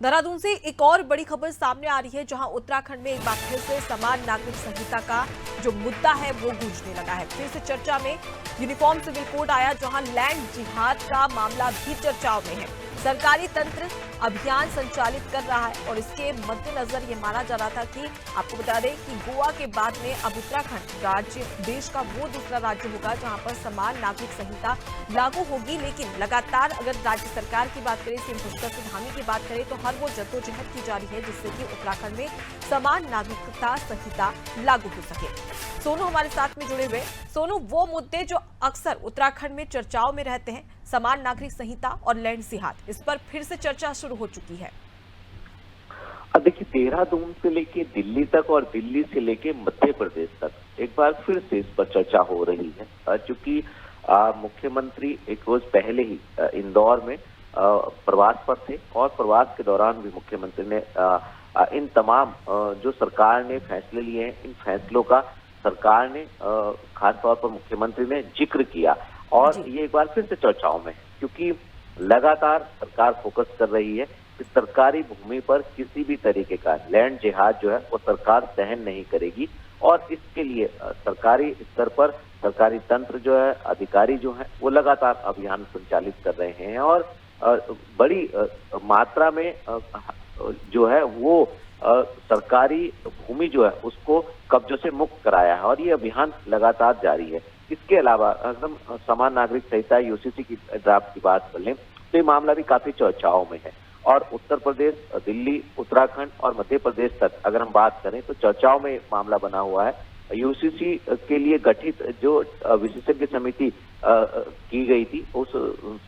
देहरादून से एक और बड़ी खबर सामने आ रही है, जहां उत्तराखंड में एक बार फिर से समान नागरिक संहिता का जो मुद्दा है वो गूंजने लगा है। फिर से चर्चा में यूनिफॉर्म सिविल कोड आया, जहां लैंड जिहाद का मामला भी चर्चाओं में है। सरकारी तंत्र अभियान संचालित कर रहा है और इसके मद्देनजर ये माना जा रहा था कि आपको बता दें कि गोवा के बाद में अब उत्तराखंड राज्य देश का वो दूसरा राज्य होगा जहां पर समान नागरिक संहिता लागू होगी। लेकिन लगातार अगर राज्य सरकार की बात करें, सीएम पुष्कर सिंह धामी की बात करें, तो हर वो जद्दोजहद की जा रही है जिससे कि उत्तराखंड में समान नागरिकता संहिता लागू हो सके। सोनू हमारे साथ में जुड़े हुए। सोनू, वो मुद्दे जो अक्सर उत्तराखंड में चर्चाओं में रहते हैं, समान नागरिक संहिता और लैंड जिहाद, इस पर फिर से चर्चा शुरू हो चुकी है। देखिए, देहरादून से लेके दिल्ली तक और दिल्ली से लेके मध्य प्रदेश तक एक बार फिर से इस पर चर्चा हो रही है, क्योंकि मुख्यमंत्री एक रोज पहले ही इंदौर में प्रवास पर थे और प्रवास के दौरान भी मुख्यमंत्री ने इन तमाम जो सरकार ने फैसले लिए हैं, इन फैसलों का सरकार ने खासतौर पर मुख्यमंत्री ने जिक्र किया। और ये एक बार फिर से चर्चाओं में है, क्योंकि लगातार सरकार फोकस कर रही है कि सरकारी भूमि पर किसी भी तरीके का लैंड जिहाद जो है वो सरकार सहन नहीं करेगी। और इसके लिए सरकारी स्तर पर सरकारी तंत्र जो है, अधिकारी जो है, वो लगातार अभियान संचालित कर रहे हैं और बड़ी मात्रा में जो है वो सरकारी भूमि जो है उसको कब्जों से मुक्त कराया है और ये अभियान लगातार जारी है। इसके अलावा एकदम समान नागरिक संहिता यूसीसी की ड्राफ्ट की बात कर लें तो ये मामला भी काफी चर्चाओं में है और उत्तर प्रदेश, दिल्ली, उत्तराखंड और मध्य प्रदेश तक अगर हम बात करें तो चर्चाओं में मामला बना हुआ है। यूसीसी के लिए गठित जो विशेषज्ञ समिति की गई थी, उस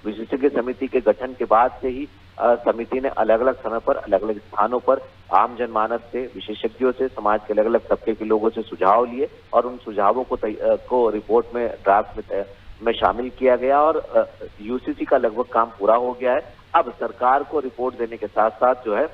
विशेषज्ञ समिति के गठन के बाद से ही समिति ने अलग अलग समय पर अलग अलग स्थानों पर आम जनमानस से, विशेषज्ञों से, समाज के अलग अलग तबके के लोगों से सुझाव लिए और उन सुझावों को रिपोर्ट में, ड्राफ्ट में शामिल किया गया और यूसीसी का लगभग काम पूरा हो गया है। अब सरकार को रिपोर्ट देने के साथ साथ जो है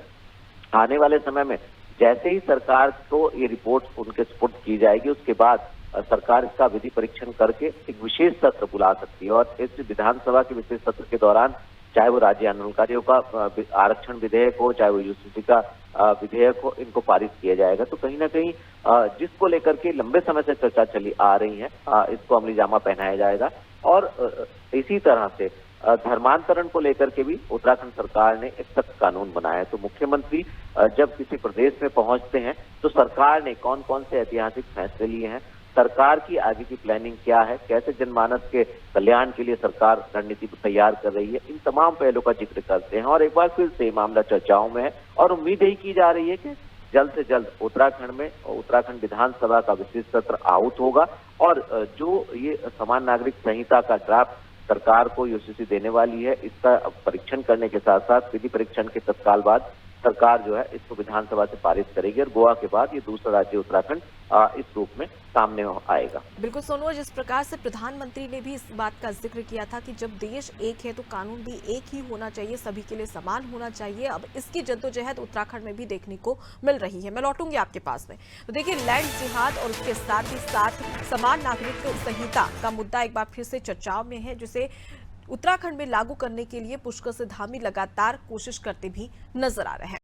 आने वाले समय में जैसे ही सरकार को ये रिपोर्ट उनके सुपुर्द की जाएगी, उसके बाद सरकार इसका विधि परीक्षण करके एक विशेष सत्र बुला सकती है और इस विधानसभा के विशेष सत्र के दौरान चाहे वो राज्य आंदोलनकारियों का आरक्षण विधेयक हो, चाहे वो यूसीसी का विधेयक हो, इनको पारित किया जाएगा। तो कहीं ना कहीं जिसको लेकर के लंबे समय से चर्चा चली आ रही है, इसको अमली जामा पहनाया जाएगा। और इसी तरह से धर्मांतरण को लेकर के भी उत्तराखंड सरकार ने एक सख्त कानून बनाया है। तो मुख्यमंत्री जब किसी प्रदेश में पहुंचते हैं तो सरकार ने कौन कौन से ऐतिहासिक फैसले लिए हैं, सरकार की आगे की प्लानिंग क्या है, कैसे जनमानस के कल्याण के लिए सरकार रणनीति तैयार कर रही है, इन तमाम पहलुओं का जिक्र करते हैं। और एक बार फिर से मामला चर्चाओं में है और उम्मीद यही की जा रही है कि जल्द से जल्द उत्तराखंड में उत्तराखंड विधानसभा का विशेष सत्र आहूत होगा और जो ये समान नागरिक संहिता का ड्राफ्ट सरकार को यूसीसी देने वाली है, इसका परीक्षण करने के साथ साथ विधि परीक्षण के तत्काल बाद सरकार जो है इसको विधानसभा से पारित करेगी और गोवा के बाद ये दूसरा राज्य उत्तराखंड इस रूप में सामने आएगा। बिल्कुल सोनू, जिस प्रकार से प्रधानमंत्री ने भी इस बात का जिक्र किया था कि जब देश एक है तो कानून भी एक ही होना चाहिए, सभी के लिए समान होना चाहिए, अब इसकी जद्दोजहद उत्तराखंड में भी देखने को मिल रही है। मैं लौटूंगी आपके पास में। तो देखिए, लैंड जिहाद और उसके साथ ही साथ समान नागरिक संहिता का मुद्दा एक बार फिर से चर्चाओं में है, जिसे उत्तराखंड में लागू करने के लिए पुष्कर सिंह धामी लगातार कोशिश करते भी नजर आ रहे हैं।